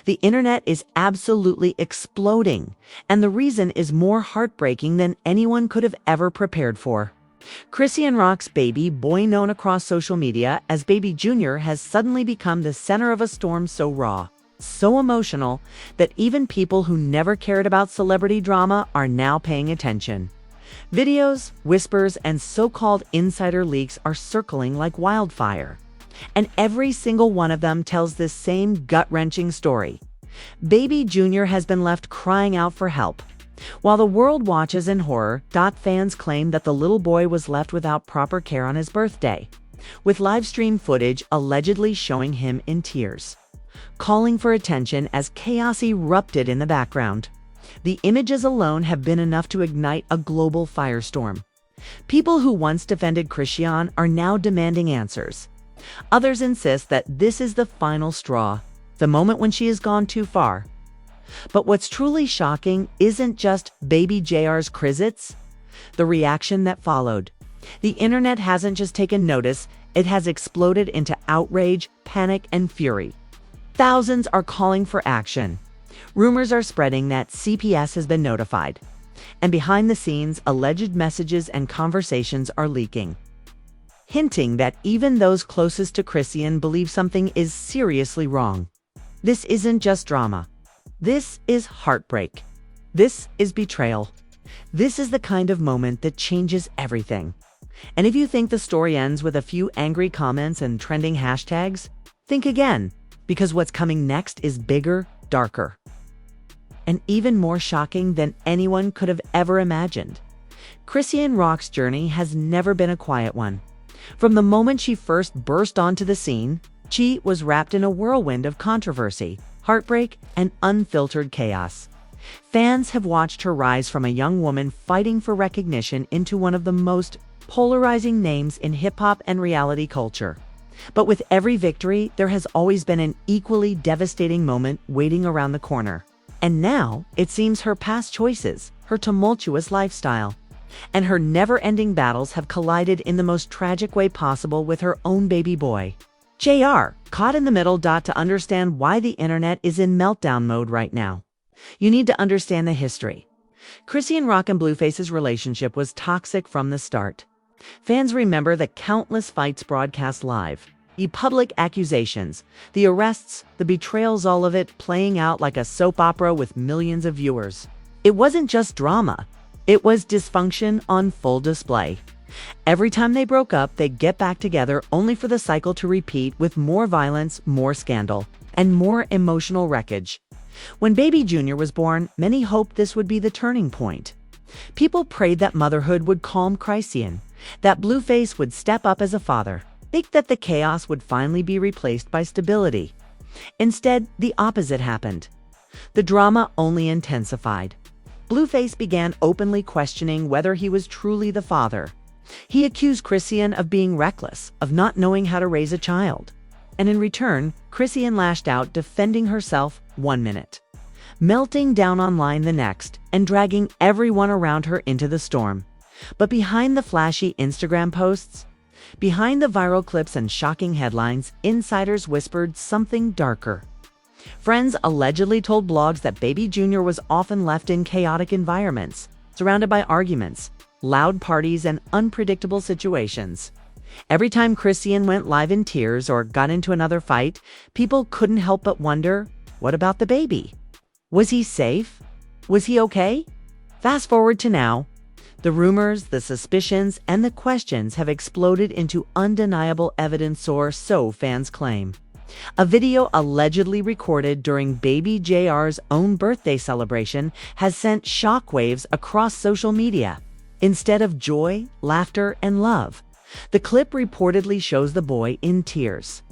The internet is absolutely exploding, and the reason is more heartbreaking than anyone could have ever prepared for. Chrisean Rock's baby boy, known across social media as Baby Junior, has suddenly become the center of a storm so raw, so emotional, that even people who never cared about celebrity drama are now paying attention. Videos, whispers, and so-called insider leaks are circling like wildfire. And every single one of them tells this same gut-wrenching story. Baby Junior has been left crying out for help. While the world watches in horror, fans claim that the little boy was left without proper care on his birthday, with live stream footage allegedly showing him in tears, calling for attention as chaos erupted in the background. The images alone have been enough to ignite a global firestorm. People who once defended Chrisean are now demanding answers. Others insist that this is the final straw, the moment when she has gone too far. But what's truly shocking isn't just Baby JR's crizits, the reaction that followed. The internet hasn't just taken notice, it has exploded into outrage, panic, and fury. Thousands are calling for action. Rumors are spreading that CPS has been notified. And behind the scenes, alleged messages and conversations are leaking, hinting that even those closest to Chrisean believe something is seriously wrong. This isn't just drama. This is heartbreak. This is betrayal. This is the kind of moment that changes everything. And if you think the story ends with a few angry comments and trending hashtags, think again, because what's coming next is bigger, darker, and even more shocking than anyone could have ever imagined. Chrisean Rock's journey has never been a quiet one. From the moment she first burst onto the scene, she was wrapped in a whirlwind of controversy, heartbreak, and unfiltered chaos. Fans have watched her rise from a young woman fighting for recognition into one of the most polarizing names in hip-hop and reality culture. But with every victory, there has always been an equally devastating moment waiting around the corner. And now, it seems her past choices, her tumultuous lifestyle, and her never-ending battles have collided in the most tragic way possible with her own baby boy. JR, caught in the middle. To understand why the internet is in meltdown mode right now, you need to understand the history. Chrisean Rock and Blueface's relationship was toxic from the start. Fans remember the countless fights broadcast live, the public accusations, the arrests, the betrayals, all of it playing out like a soap opera with millions of viewers. It wasn't just drama. It was dysfunction on full display. Every time they broke up, they'd get back together only for the cycle to repeat with more violence, more scandal, and more emotional wreckage. When Baby Junior was born, many hoped this would be the turning point. People prayed that motherhood would calm Chrisean, that Blueface would step up as a father, that the chaos would finally be replaced by stability. Instead, the opposite happened. The drama only intensified. Blueface began openly questioning whether he was truly the father. He accused Chrisean of being reckless, of not knowing how to raise a child. And in return, Chrisean lashed out, defending herself 1 minute, melting down online the next, and dragging everyone around her into the storm. But behind the flashy Instagram posts, behind the viral clips and shocking headlines, insiders whispered something darker. Friends allegedly told blogs that Baby Junior was often left in chaotic environments, surrounded by arguments, loud parties, and unpredictable situations. Every time Chrisean went live in tears or got into another fight, people couldn't help but wonder, what about the baby? Was he safe? Was he okay? Fast forward to now. The rumors, the suspicions, and the questions have exploded into undeniable evidence, or so fans claim. A video allegedly recorded during Baby JR's own birthday celebration has sent shockwaves across social media. Instead of joy, laughter, and love, the clip reportedly shows the boy in tears,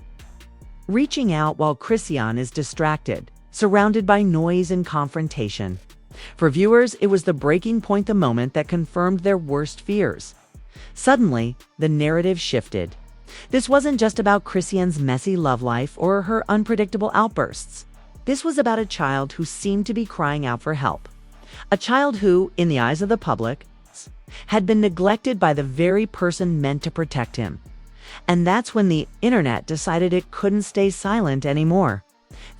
reaching out while Chrisean is distracted, surrounded by noise and confrontation. For viewers, it was the breaking point, the moment that confirmed their worst fears. Suddenly, the narrative shifted. This wasn't just about Chrisean's messy love life or her unpredictable outbursts. This was about a child who seemed to be crying out for help. A child who, in the eyes of the public, had been neglected by the very person meant to protect him. And that's when the internet decided it couldn't stay silent anymore.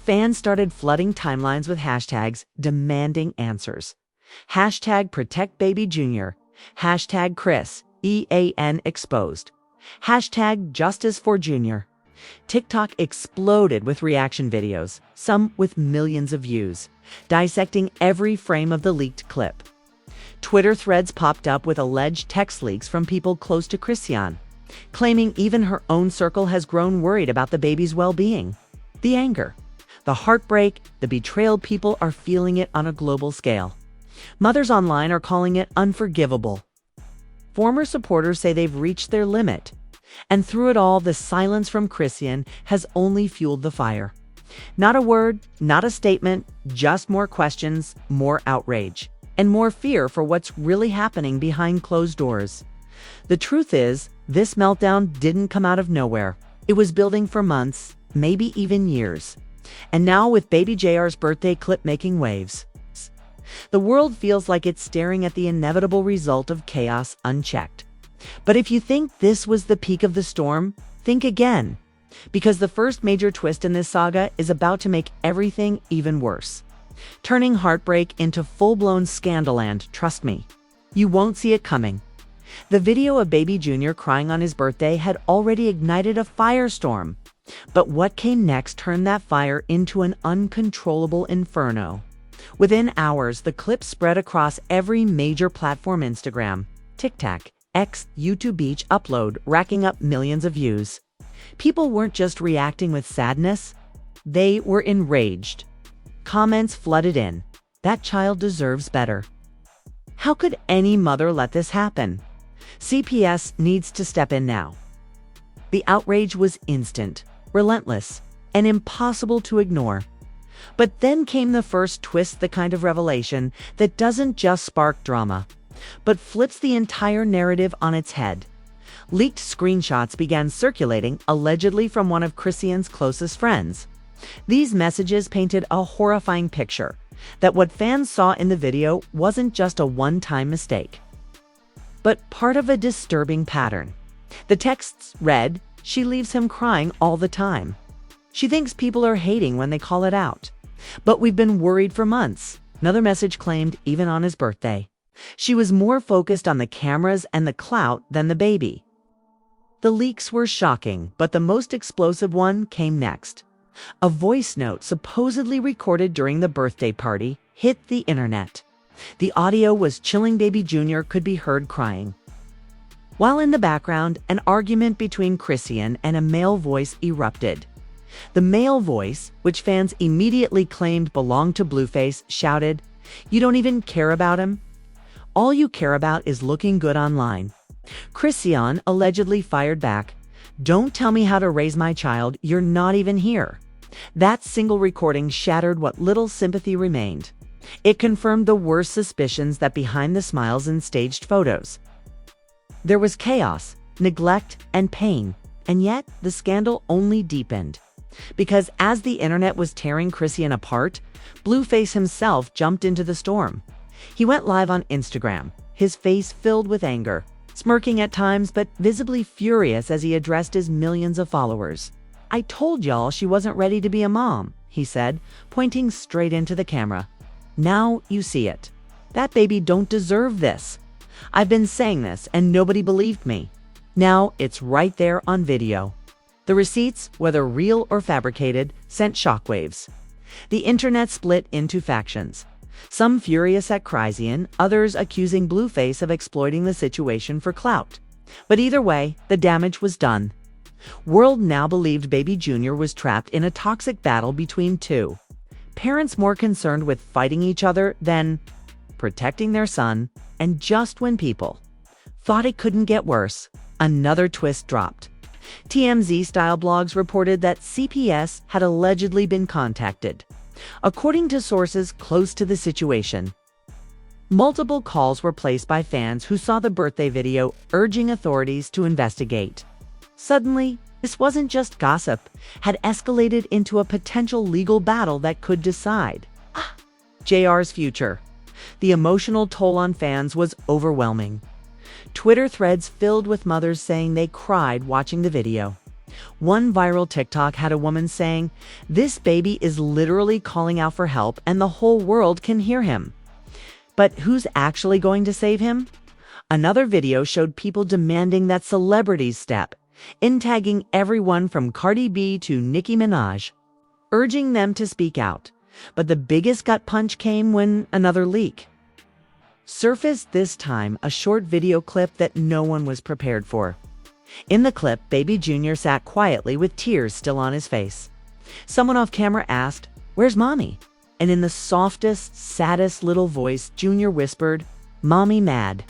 Fans started flooding timelines with hashtags demanding answers. Hashtag protect baby junior. Hashtag Chris, EAN exposed. Hashtag justice for junior. TikTok exploded with reaction videos, some with millions of views, dissecting every frame of the leaked clip. Twitter threads popped up with alleged text leaks from people close to Chrisean, claiming even her own circle has grown worried about the baby's well-being. The anger, the heartbreak, the betrayal, people are feeling it on a global scale. Mothers online are calling it unforgivable. Former supporters say they've reached their limit. And through it all, the silence from Chrisean has only fueled the fire. Not a word, not a statement, just more questions, more outrage, and more fear for what's really happening behind closed doors. The truth is, this meltdown didn't come out of nowhere. It was building for months, maybe even years. And now with baby JR's birthday clip making waves, the world feels like it's staring at the inevitable result of chaos unchecked. But if you think this was the peak of the storm, think again. Because the first major twist in this saga is about to make everything even worse. Turning heartbreak into full-blown scandal, trust me, you won't see it coming. The video of baby Junior crying on his birthday had already ignited a firestorm. But what came next turned that fire into an uncontrollable inferno. Within hours, the clip spread across every major platform: Instagram, TikTok, X, YouTube Beach upload, racking up millions of views. People weren't just reacting with sadness, they were enraged. Comments flooded in. That child deserves better. How could any mother let this happen? CPS needs to step in now. The outrage was instant, relentless, and impossible to ignore. But then came the first twist, the kind of revelation that doesn't just spark drama, but flips the entire narrative on its head. Leaked screenshots began circulating, allegedly from one of Chrisean's closest friends. These messages painted a horrifying picture that what fans saw in the video wasn't just a one-time mistake, but part of a disturbing pattern. The texts read, "She leaves him crying all the time. She thinks people are hating when they call it out. But we've been worried for months." Another message claimed, "Even on his birthday. She was more focused on the cameras and the clout than the baby." The leaks were shocking, but the most explosive one came next. A voice note supposedly recorded during the birthday party hit the internet. The audio was chilling. Baby Junior could be heard crying, while in the background, an argument between Chrisean and a male voice erupted. The male voice, which fans immediately claimed belonged to Blueface, shouted, "You don't even care about him? All you care about is looking good online." Chrisean allegedly fired back, "Don't tell me how to raise my child, you're not even here." That single recording shattered what little sympathy remained. It confirmed the worst suspicions that behind the smiles and staged photos, there was chaos, neglect, and pain. And yet, the scandal only deepened. Because as the internet was tearing Chrisean apart, Blueface himself jumped into the storm. He went live on Instagram, his face filled with anger, smirking at times but visibly furious as he addressed his millions of followers. "I told y'all she wasn't ready to be a mom," he said, pointing straight into the camera. "Now you see it. That baby don't deserve this. I've been saying this and nobody believed me. Now it's right there on video." The receipts, whether real or fabricated, sent shockwaves. The internet split into factions. Some furious at Chrisean, others accusing Blueface of exploiting the situation for clout. But either way, the damage was done. World now believed baby Junior was trapped in a toxic battle between two parents, more concerned with fighting each other than protecting their son. And just when people thought it couldn't get worse, another twist dropped. TMZ-style blogs reported that CPS had allegedly been contacted. According to sources close to the situation, multiple calls were placed by fans who saw the birthday video, urging authorities to investigate. Suddenly, this wasn't just gossip, had escalated into a potential legal battle that could decide JR's future. The emotional toll on fans was overwhelming. Twitter threads filled with mothers saying they cried watching the video, One viral TikTok had a woman saying, "This baby is literally calling out for help and the whole world can hear him." But who's actually going to save him? Another video showed people demanding that celebrities step in, tagging everyone from Cardi B to Nicki Minaj, urging them to speak out. But the biggest gut punch came when another leak surfaced, this time a short video clip that no one was prepared for. In the clip, Baby Jr. sat quietly with tears still on his face. Someone off camera asked, "Where's Mommy?" And in the softest, saddest little voice, Jr. whispered, "Mommy mad."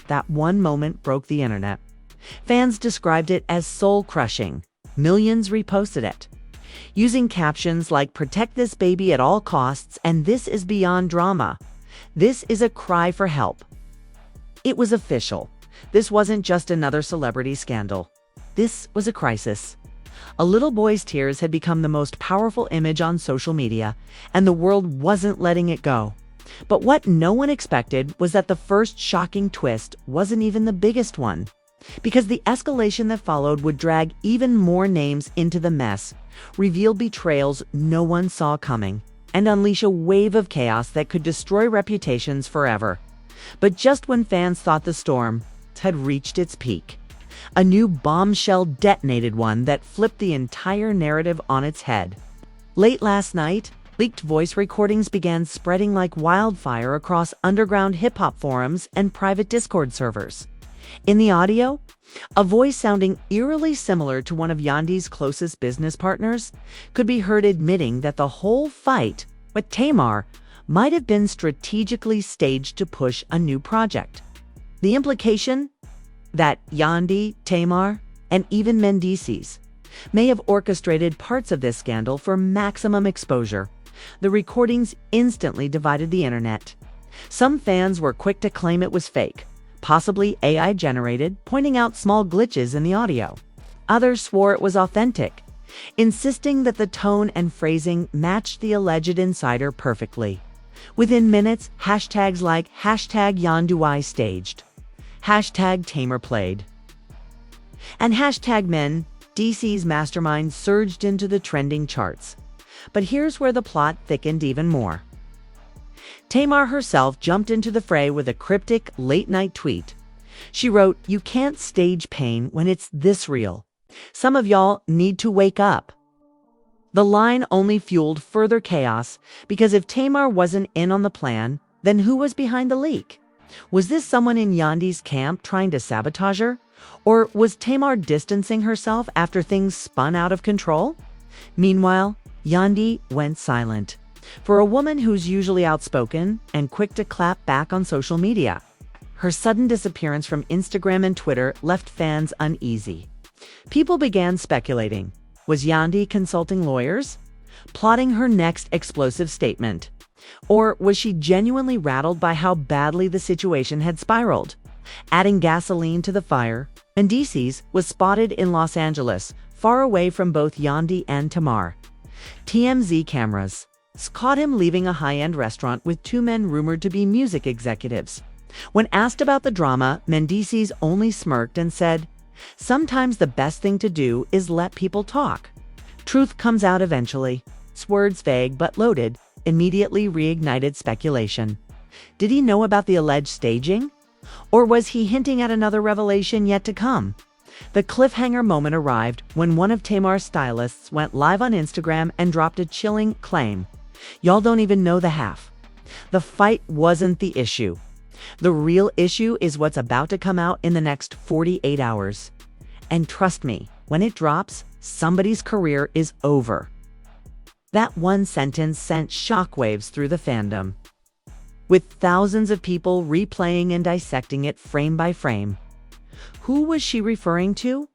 That one moment broke the internet. Fans described it as soul-crushing. Millions reposted it, using captions like "Protect this baby at all costs," and "This is beyond drama. This is a cry for help." It was official. This wasn't just another celebrity scandal. This was a crisis. A little boy's tears had become the most powerful image on social media, and the world wasn't letting it go. But what no one expected was that the first shocking twist wasn't even the biggest one, because the escalation that followed would drag even more names into the mess, reveal betrayals no one saw coming, and unleash a wave of chaos that could destroy reputations forever. But just when fans thought the storm had reached its peak, a new bombshell detonated, one that flipped the entire narrative on its head. Late last night, leaked voice recordings began spreading like wildfire across underground hip-hop forums and private Discord servers. In the audio, a voice sounding eerily similar to one of Yandy's closest business partners could be heard admitting that the whole fight with Tamar might have been strategically staged to push a new project. The implication? That Yandy, Tamar, and even Mendices may have orchestrated parts of this scandal for maximum exposure. The recordings instantly divided the internet. Some fans were quick to claim it was fake, possibly AI generated, pointing out small glitches in the audio. Others swore it was authentic, insisting that the tone and phrasing matched the alleged insider perfectly. Within minutes, hashtags like #YanduI staged, #Tamer played, and #MenDC's mastermind surged into the trending charts. But here's where the plot thickened even more. Tamar herself jumped into the fray with a cryptic late-night tweet. She wrote, "You can't stage pain when it's this real. Some of y'all need to wake up." The line only fueled further chaos, because if Tamar wasn't in on the plan, then who was behind the leak? Was this someone in Yandy's camp trying to sabotage her? Or was Tamar distancing herself after things spun out of control? Meanwhile, Yandy went silent. For a woman who's usually outspoken and quick to clap back on social media, her sudden disappearance from Instagram and Twitter left fans uneasy. People began speculating. Was Yandy consulting lawyers, plotting her next explosive statement? Or was she genuinely rattled by how badly the situation had spiraled? Adding gasoline to the fire, Mendices was spotted in Los Angeles, far away from both Yandy and Tamar. TMZ cameras caught him leaving a high-end restaurant with two men rumored to be music executives. When asked about the drama, Mendices only smirked and said, "Sometimes the best thing to do is let people talk. Truth comes out eventually." His words, vague but loaded, immediately reignited speculation. Did he know about the alleged staging? Or was he hinting at another revelation yet to come? The cliffhanger moment arrived when one of Tamar's stylists went live on Instagram and dropped a chilling claim. "Y'all don't even know the half." The fight wasn't the issue. The real issue is what's about to come out in the next 48 hours. And trust me, when it drops, somebody's career is over. That one sentence sent shockwaves through the fandom, with thousands of people replaying and dissecting it frame by frame. Who was she referring to?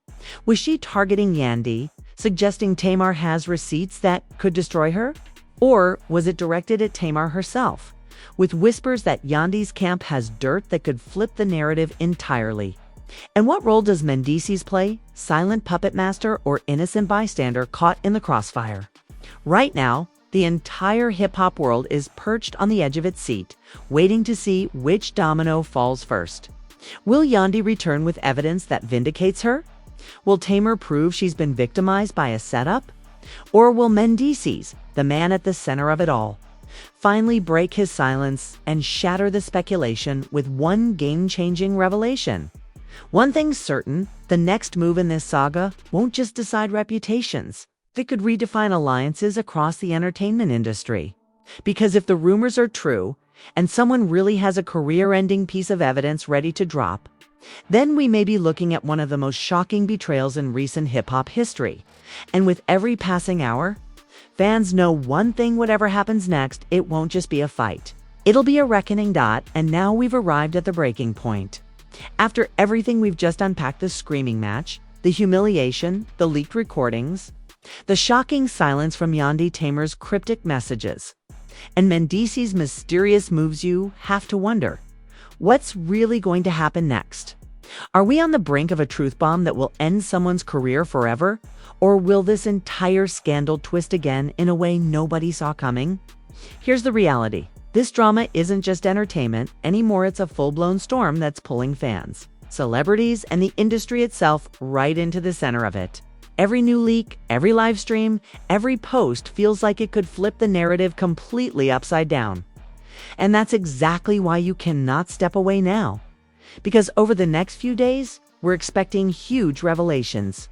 Was she targeting Yandy, suggesting Tamar has receipts that could destroy her? Or was it directed at Tamar herself, with whispers that Yandy's camp has dirt that could flip the narrative entirely? And what role does Mendices play, silent puppet master or innocent bystander caught in the crossfire? Right now, the entire hip-hop world is perched on the edge of its seat, waiting to see which domino falls first. Will Yandy return with evidence that vindicates her? Will Tamar prove she's been victimized by a setup? Or will Mendices, the man at the center of it all, finally break his silence and shatter the speculation with one game-changing revelation? One thing's certain, the next move in this saga won't just decide reputations. It could redefine alliances across the entertainment industry. Because if the rumors are true, and someone really has a career-ending piece of evidence ready to drop, then we may be looking at one of the most shocking betrayals in recent hip-hop history. And with every passing hour, fans know one thing: whatever happens next, it won't just be a fight. It'll be a reckoning. And now we've arrived at the breaking point. After everything we've just unpacked: the screaming match, the humiliation, the leaked recordings, the shocking silence from Yandi Tamer's cryptic messages, and Mendices' mysterious moves, you have to wonder, what's really going to happen next? Are we on the brink of a truth bomb that will end someone's career forever? Or will this entire scandal twist again in a way nobody saw coming? Here's the reality. This drama isn't just entertainment anymore. It's a full-blown storm that's pulling fans, celebrities, and the industry itself right into the center of it. Every new leak, every live stream, every post feels like it could flip the narrative completely upside down. And that's exactly why you cannot step away now. Because over the next few days, we're expecting huge revelations.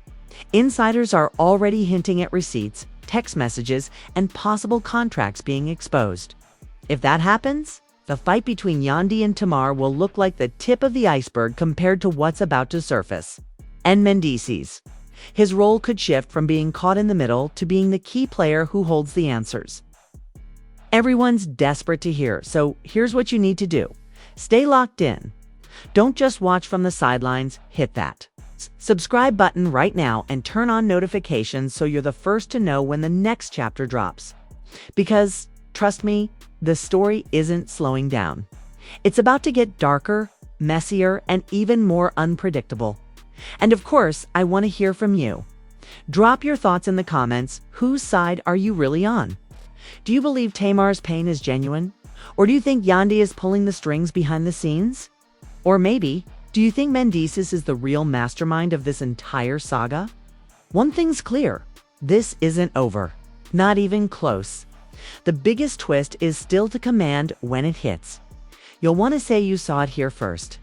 Insiders are already hinting at receipts, text messages, and possible contracts being exposed. If that happens, the fight between Yandi and Tamar will look like the tip of the iceberg compared to what's about to surface. And Mendices. His role could shift from being caught in the middle to being the key player who holds the answers. Everyone's desperate to hear, so here's what you need to do. Stay locked in. Don't just watch from the sidelines, hit that subscribe button right now and turn on notifications so you're the first to know when the next chapter drops. Because, trust me, the story isn't slowing down. It's about to get darker, messier, and even more unpredictable. And of course, I want to hear from you. Drop your thoughts in the comments. Whose side are you really on? Do you believe Tamar's pain is genuine? Or do you think Yandi is pulling the strings behind the scenes? Or maybe, do you think Mendices is the real mastermind of this entire saga? One thing's clear. This isn't over. Not even close. The biggest twist is still to command when it hits. You'll want to say you saw it here first.